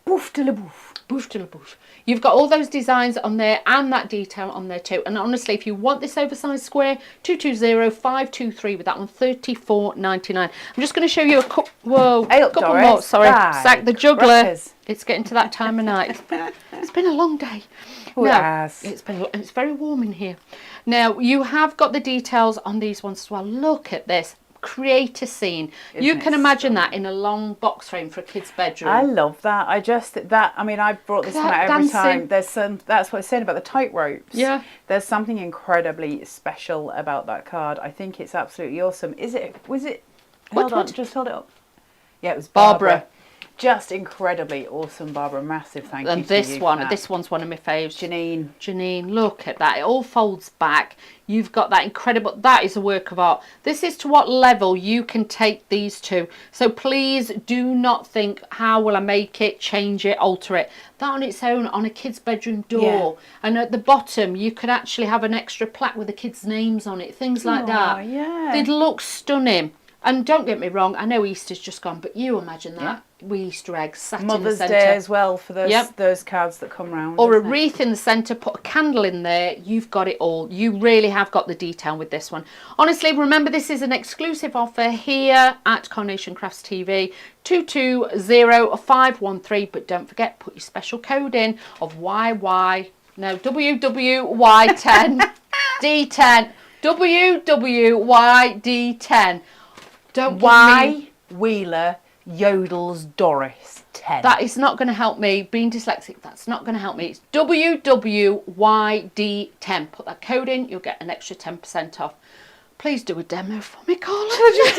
Boof de la boof. Boof de la boof. You've got all those designs on there and that detail on there too. And honestly, if you want this oversized square, 220523 with that one, $34.99. I'm just going to show you a couple. Whoa, couple more. Sorry, Sack the juggler. Crackers. It's getting to that time of night. It's been a long day. Yes. It's very warm in here. Now you have got the details on these ones as well. Look at this. Create a scene. You can imagine that in a long box frame for a kid's bedroom. I love that. I mean, I brought this one out every time. That's what I said about the tight ropes. Yeah. There's something incredibly special about that card. I think it's absolutely awesome. Was it? Hold on, just hold it up. Yeah, it was Barbara. Just incredibly awesome, Barbara. Massive thank you. And this one's one of my faves. Janine, look at that. It all folds back. You've got that incredible, that is a work of art. This is to what level you can take these to. So please do not think, how will I make it, change it, alter it. That on its own, on a kid's bedroom door. Yeah. And at the bottom, you could actually have an extra plaque with the kids' names on it. Things like that. Yeah. They'd look stunning. And don't get me wrong, I know Easter's just gone, but you imagine that with Easter eggs sat in the Mother's centre. Day as well for those cards that come round. Or a wreath in the centre, put a candle in there. You've got it all. You really have got the detail with this one. Honestly, remember this is an exclusive offer here at Carnation Crafts TV, 220513. But don't forget, put your special code in of WWY10 D10 WWYD10. Don't Y Wheeler Yodels Doris 10. That is not going to help me. Being dyslexic, that's not going to help me. It's WWYD10. Put that code in, you'll get an extra 10% off. Please do a demo for me, Carla. Just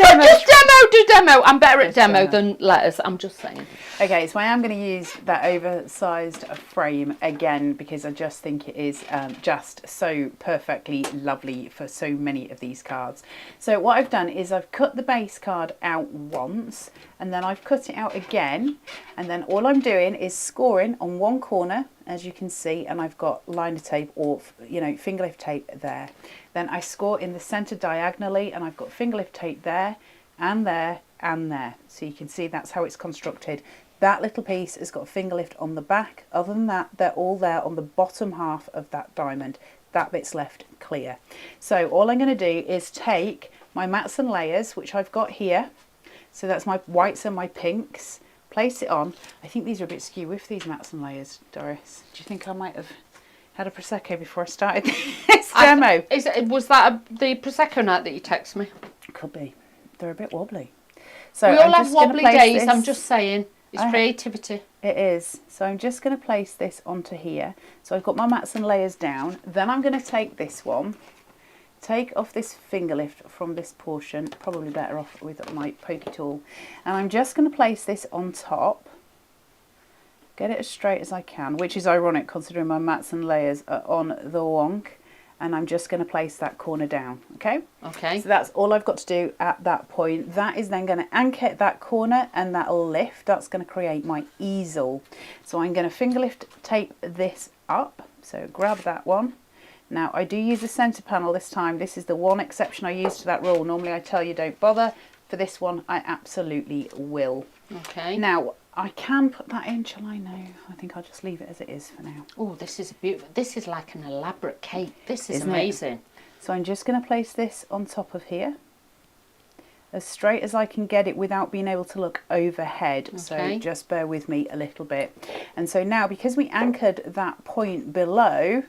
demo. I'm better at demo than letters. I'm just saying. Okay, so I am going to use that oversized frame again because I just think it is just so perfectly lovely for so many of these cards. So what I've done is I've cut the base card out once and then I've cut it out again, and then all I'm doing is scoring on one corner, as you can see, and I've got liner tape or finger lift tape there. Then I score in the centre diagonally and I've got finger lift tape there and there and there. So you can see that's how it's constructed. That little piece has got a finger lift on the back. Other than that, they're all there on the bottom half of that diamond. That bit's left clear. So all I'm going to do is take my mats and layers, which I've got here. So that's my whites and my pinks. Place it on. I think these are a bit skew with these mats and layers, Doris. Do you think I might have had a Prosecco before I started this demo? Was that the Prosecco night that you texted me? Could be. They're a bit wobbly. So we all have wobbly days, I'm just saying. It's creativity. It is. So I'm just going to place this onto here. So I've got my mats and layers down. Then I'm going to take this one, take off this finger lift from this portion, probably better off with my pokey tool. And I'm just going to place this on top. Get it as straight as I can, which is ironic considering my mats and layers are on the wonk. And I'm just going to place that corner down, okay? Okay. So that's all I've got to do at that point. That is then going to anchor that corner and that'll lift. That's going to create my easel. So I'm going to finger lift tape this up. So grab that one. Now I do use the centre panel this time. This is the one exception I use to that rule. Normally I tell you don't bother. For this one I absolutely will. Okay. Now I can put that in, shall I? No, I think I'll just leave it as it is for now. Oh, this is beautiful. This is like an elaborate cake. This is Isn't amazing. it? So I'm just going to place this on top of here, as straight as I can get it without being able to look overhead. Okay. So just bear with me a little bit. And so now, because we anchored that point below,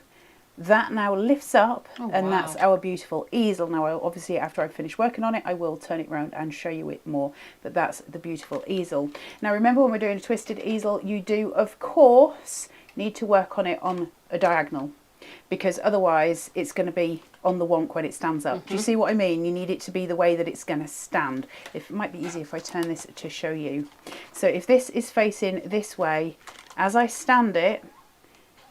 that now lifts up, and that's our beautiful easel. Now, obviously, after I finish working on it, I will turn it around and show you it more, but that's the beautiful easel. Now, remember when we're doing a twisted easel, you do, of course, need to work on it on a diagonal, because otherwise it's going to be on the wonk when it stands up. Do you see what I mean? You need it to be the way that it's going to stand. It might be easy if I turn this to show you. So if this is facing this way, as I stand it,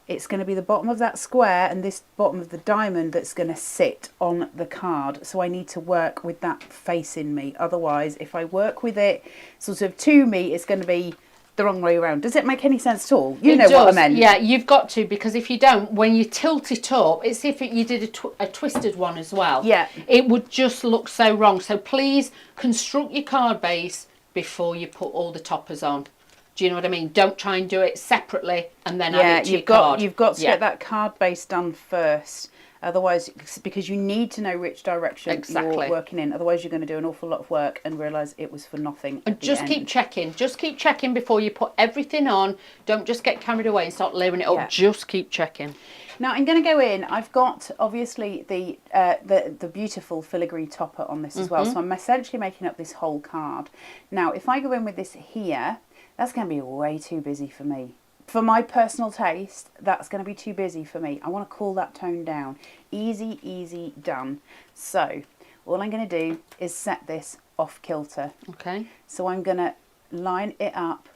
it's going to be the bottom of that square and this bottom of the diamond that's going to sit on the card. So I need to work with that facing me. Otherwise, if I work with it sort of to me, it's going to be the wrong way around. Does it make any sense at all? You know what I meant. Yeah, you've got to, because if you don't, when you tilt it up, it's if you did a twisted one as well. Yeah. It would just look so wrong. So please construct your card base before you put all the toppers on. Do you know what I mean? Don't try and do it separately and then add it to your card. You've got to get that card base done first. Otherwise, because you need to know which direction you're working in. Otherwise, you're going to do an awful lot of work and realise it was for nothing. And just keep checking. Just keep checking before you put everything on. Don't just get carried away and start layering it up. Just keep checking. Now I'm going to go in. I've got obviously the beautiful filigree topper on this as well. So I'm essentially making up this whole card. Now, if I go in with this here, that's going to be way too busy for me. For my personal taste, that's going to be too busy for me. I want to cool that tone down. Easy, easy, done. So all I'm going to do is set this off kilter. Okay. So I'm going to line it up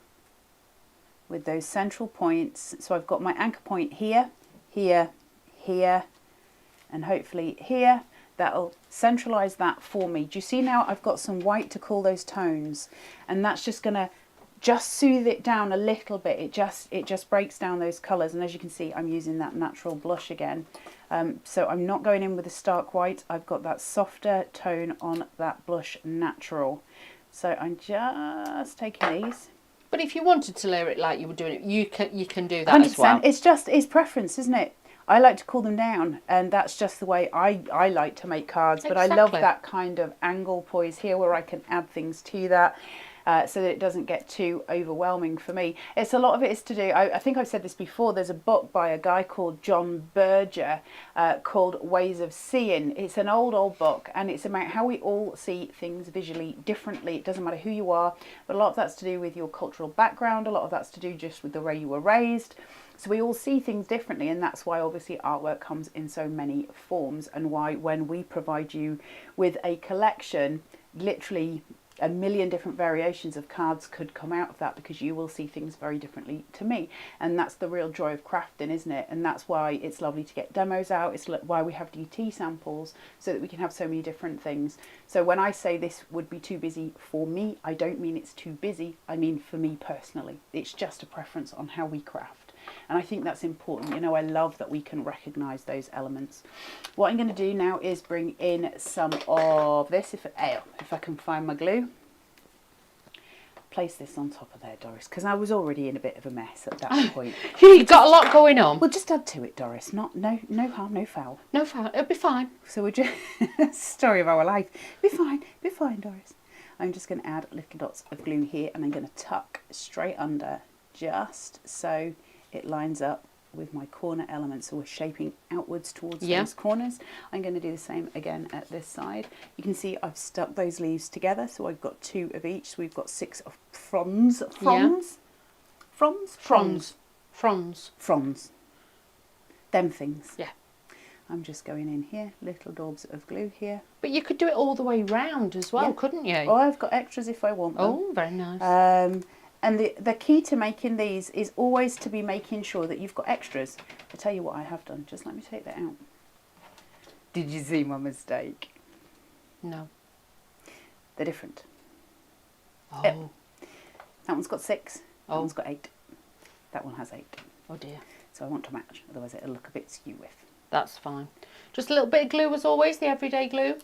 with those central points. So I've got my anchor point here, here, here, and hopefully here. That'll centralise that for me. Do you see now I've got some white to cool those tones? And that's just going to just soothe it down a little bit. It just breaks down those colours. And as you can see, I'm using that natural blush again. So I'm not going in with a stark white. I've got that softer tone on that blush natural. So I'm just taking these. But if you wanted to layer it like you were doing it, you can do that 100%. As well. It's preference, isn't it? I like to cool them down, and that's just the way I like to make cards. But exactly. I love that kind of angle poise here where I can add things to that. So that it doesn't get too overwhelming for me. A lot of it is to do, I think I've said this before, there's a book by a guy called John Berger called Ways of Seeing. It's an old book, and it's about how we all see things visually differently. It doesn't matter who you are, but a lot of that's to do with your cultural background, a lot of that's to do just with the way you were raised. So we all see things differently, and that's why obviously artwork comes in so many forms, and why when we provide you with a collection, literally a million different variations of cards could come out of that, because you will see things very differently to me. And that's the real joy of crafting, isn't it? And that's why it's lovely to get demos out. It's why we have DT samples, so that we can have so many different things. So when I say this would be too busy for me, I don't mean it's too busy. I mean for me personally. It's just a preference on how we craft. And I think that's important. You know, I love that we can recognise those elements. What I'm going to do now is bring in some of this, if I can find my glue. Place this on top of there, Doris, because I was already in a bit of a mess at that point. You've got a lot going on. We'll just add to it, Doris. No harm, no foul. No foul. It'll be fine. So we're just story of our life. Be fine, Doris. I'm just going to add little dots of glue here, and I'm going to tuck straight under, just so it lines up with my corner elements. So we're shaping outwards towards those corners. I'm going to do the same again at this side. You can see I've stuck those leaves together, so I've got 2 of each. So we've got 6 of fronds. Them things. Yeah. I'm just going in here, little daubs of glue here. But you could do it all the way round as well, couldn't you? Oh, I've got extras if I want them. Oh, very nice. And the key to making these is always to be making sure that you've got extras. I'll tell you what I have done. Just let me take that out. Did you see my mistake? No. They're different. Oh. Yep. That one's got 6. That Oh. one's got 8. That one has 8. Oh dear. So I want to match, otherwise it'll look a bit skew with. That's fine. Just a little bit of glue as always, the everyday glue.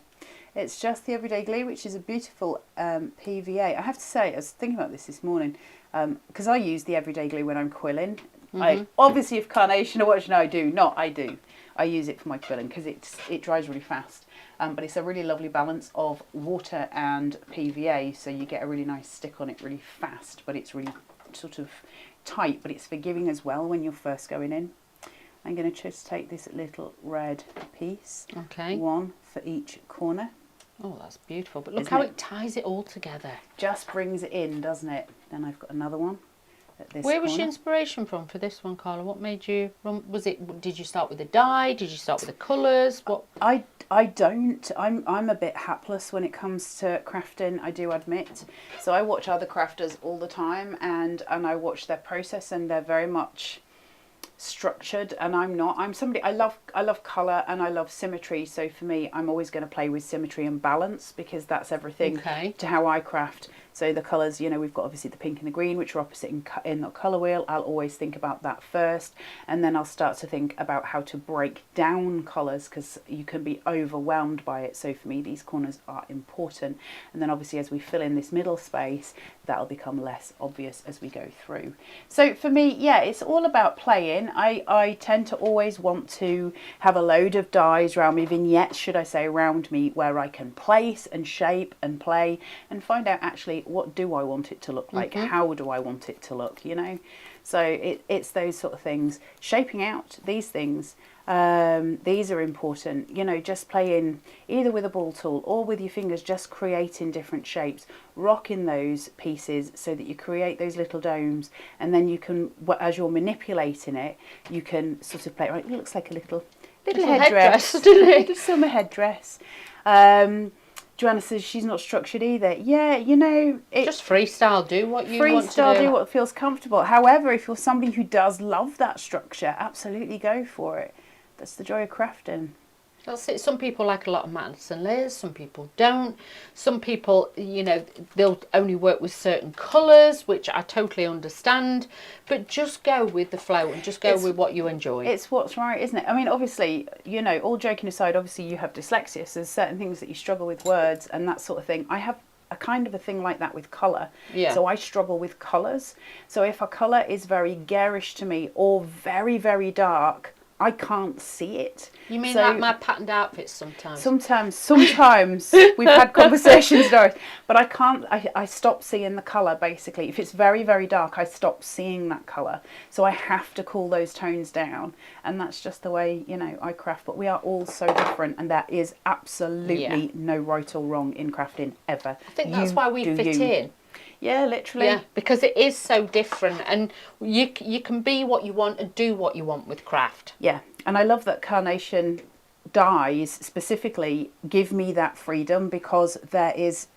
It's just the everyday glue, which is a beautiful PVA. I have to say, I was thinking about this morning, because I use the everyday glue when I'm quilling. I obviously, if Carnation are watching, I do. I use it for my quilling because it dries really fast. But it's a really lovely balance of water and PVA, so you get a really nice stick on it really fast, but it's really sort of tight, but it's forgiving as well when you're first going in. I'm going to just take this little red piece, one for each corner. Oh, that's beautiful. But look how it ties it all together. Just brings it in, doesn't it? Then I've got another one at this Where was your inspiration from for this one, Carla? What made you, did you start with the dye? Did you start with the colours? What? I don't. I'm a bit hapless when it comes to crafting, I do admit. So I watch other crafters all the time, and I watch their process, and they're very much structured, and I'm not. I'm somebody, I love colour and I love symmetry, so for me I'm always going to play with symmetry and balance, because that's everything to how I craft. So the colours, you know, we've got obviously the pink and the green, which are opposite in the colour wheel. I'll always think about that first, and then I'll start to think about how to break down colours, because you can be overwhelmed by it. So for me, these corners are important, and then obviously as we fill in this middle space, that'll become less obvious as we go through. So for me, yeah, it's all about playing. I tend to always want to have a load of dies around me, vignettes should I say, around me, where I can place and shape and play and find out actually what do I want it to look like, how do I want it to look, you know. So it's those sort of things, shaping out these things. These are important, you know, just playing either with a ball tool or with your fingers, just creating different shapes, rocking those pieces so that you create those little domes, and then you can, as you're manipulating it, you can sort of play, right, it looks like a little headdress, doesn't it? Little summer headdress. Joanna says she's not structured either. Yeah, you know, just freestyle, do what you want to do. Freestyle, do what feels comfortable. However, if you're somebody who does love that structure, absolutely go for it. That's the joy of crafting. That's it. Some people like a lot of mats and layers, some people don't. Some people, they'll only work with certain colours, which I totally understand. But just go with the flow and just go with what you enjoy. It's what's right, isn't it? I mean, obviously, all joking aside, obviously you have dyslexia, so there's certain things that you struggle with words and that sort of thing. I have a kind of a thing like that with colour. Yeah. So I struggle with colours. So if a colour is very garish to me or very, very dark, I can't see it. You mean like my patterned outfits sometimes? Sometimes we've had conversations, Doris, but I can't, I stop seeing the colour basically. If it's very, very dark, I stop seeing that colour. So I have to cool those tones down, and that's just the way, I craft. But we are all so different, and there is absolutely no right or wrong in crafting ever. I think that's why we fit in. Yeah, literally. Yeah, because it is so different, and you can be what you want and do what you want with craft. Yeah, and I love that Carnation dyes specifically give me that freedom, because there's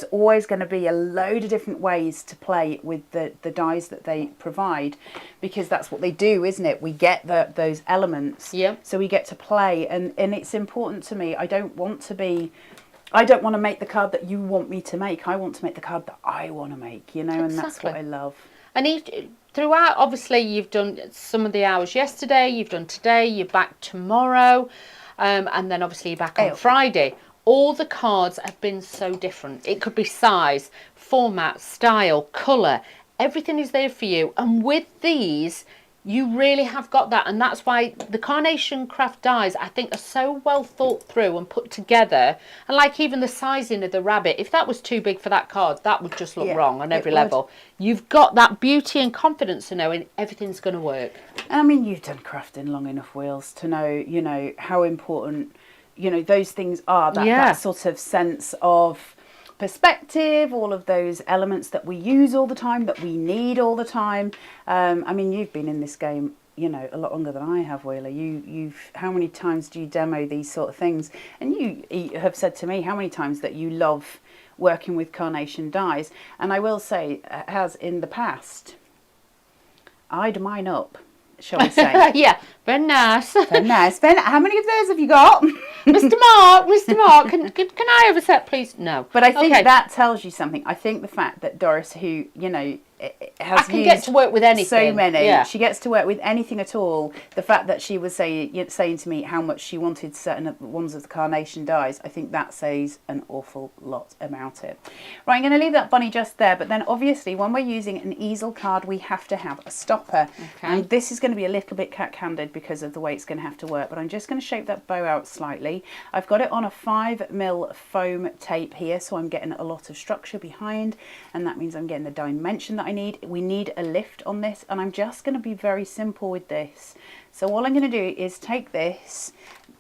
always going to be a load of different ways to play with the dyes that they provide, because that's what they do, isn't it? We get those elements, so we get to play, and it's important to me. I don't want to make the card that you want me to make. I want to make the card that I want to make, and that's what I love. And throughout, obviously, you've done some of the hours yesterday, you've done today, you're back tomorrow, and then obviously you're back on Friday. All the cards have been so different. It could be size, format, style, colour. Everything is there for you. And with these, you really have got that, and that's why the Carnation craft dies, I think, are so well thought through and put together. And like even the sizing of the rabbit, if that was too big for that card, that would just look wrong on every level. You've got that beauty and confidence to knowing everything's going to work. And I mean, you've done crafting long enough, Wheels, to know, how important, those things are. That sort of sense of perspective, all of those elements that we use all the time, that we need all the time. I mean, you've been in this game, a lot longer than I have, Wheeler. How many times do you demo these sort of things? And you have said to me how many times that you love working with Carnation dyes. And I will say, as in the past, eyed mine up, shall we say? Yeah, very nice. Very nice. How many of those have you got? Mr. Mark, can I have a set, please? No. But I think that tells you something. I think the fact that Doris, who, has get to work with anything. So many. She gets to work with anything at all. The fact that she was saying to me how much she wanted certain ones of the Carnation dyes, I think that says an awful lot about it. Right, I'm going to leave that bunny just there. But then obviously when we're using an easel card, we have to have a stopper. Okay. And this is going to be a little bit cat-handed because of the way it's going to have to work. But I'm just going to shape that bow out slightly. I've got it on a 5mm foam tape here, so I'm getting a lot of structure behind. And that means I'm getting the dimension that I need. We need a lift on this, and I'm just going to be very simple with this. So all I'm going to do is take this.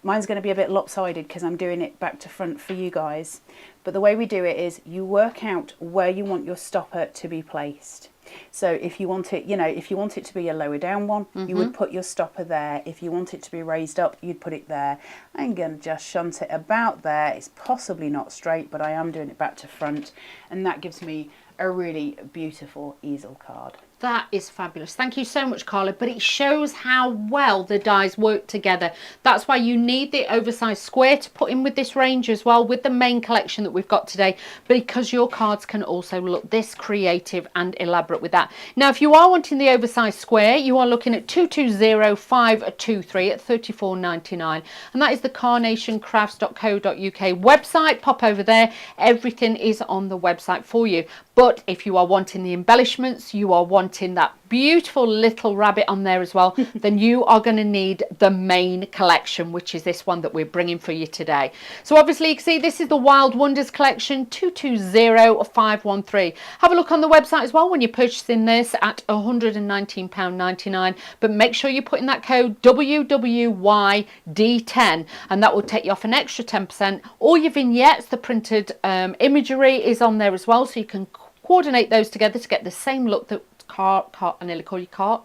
Mine's going to be a bit lopsided because I'm doing it back to front for you guys. But the way we do it is you work out where you want your stopper to be placed. So if you want it, if you want it to be a lower down one, you would put your stopper there. If you want it to be raised up, you'd put it there. I'm going to just shunt it about there. It's possibly not straight, but I am doing it back to front. And that gives me a really beautiful easel card. That is fabulous. Thank you so much, Carla. But it shows how well the dies work together. That's why you need the oversized square to put in with this range as well, with the main collection that we've got today, because your cards can also look this creative and elaborate with that. Now, if you are wanting the oversized square, you are looking at 220523 at $34.99, and that is the carnationcrafts.co.uk website. Pop over there. Everything is on the website for you. But if you are wanting the embellishments, you are wanting that beautiful little rabbit on there as well, then you are going to need the main collection, which is this one that we're bringing for you today. So obviously you can see this is the Wild Wonders collection, 220513. Have a look on the website as well when you're purchasing this at £119.99, but make sure you put in that code WWYD10, and that will take you off an extra 10%. All your vignettes, the printed imagery is on there as well, so you can coordinate those together to get the same look that I nearly call you Cart.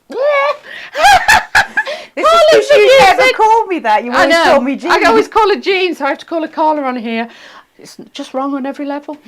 This is because you never called me that. You always call me Jean. I always call her Jean, so I have to call her Carla on here. It's just wrong on every level.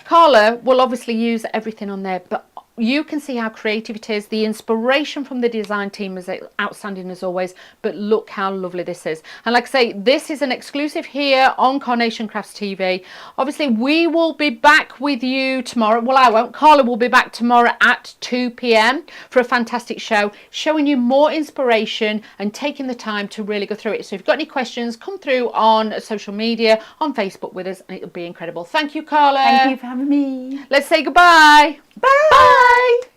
Carla will obviously use everything on there, but you can see how creative it is. The inspiration from the design team is outstanding as always, but look how lovely this is. And like I say, this is an exclusive here on Carnation Crafts TV. Obviously, we will be back with you tomorrow. Well, I won't. Carla will be back tomorrow at 2 p.m. for a fantastic show, showing you more inspiration and taking the time to really go through it. So if you've got any questions, come through on social media, on Facebook with us, and it'll be incredible. Thank you, Carla. Thank you for having me. Let's say goodbye. Bye. Bye.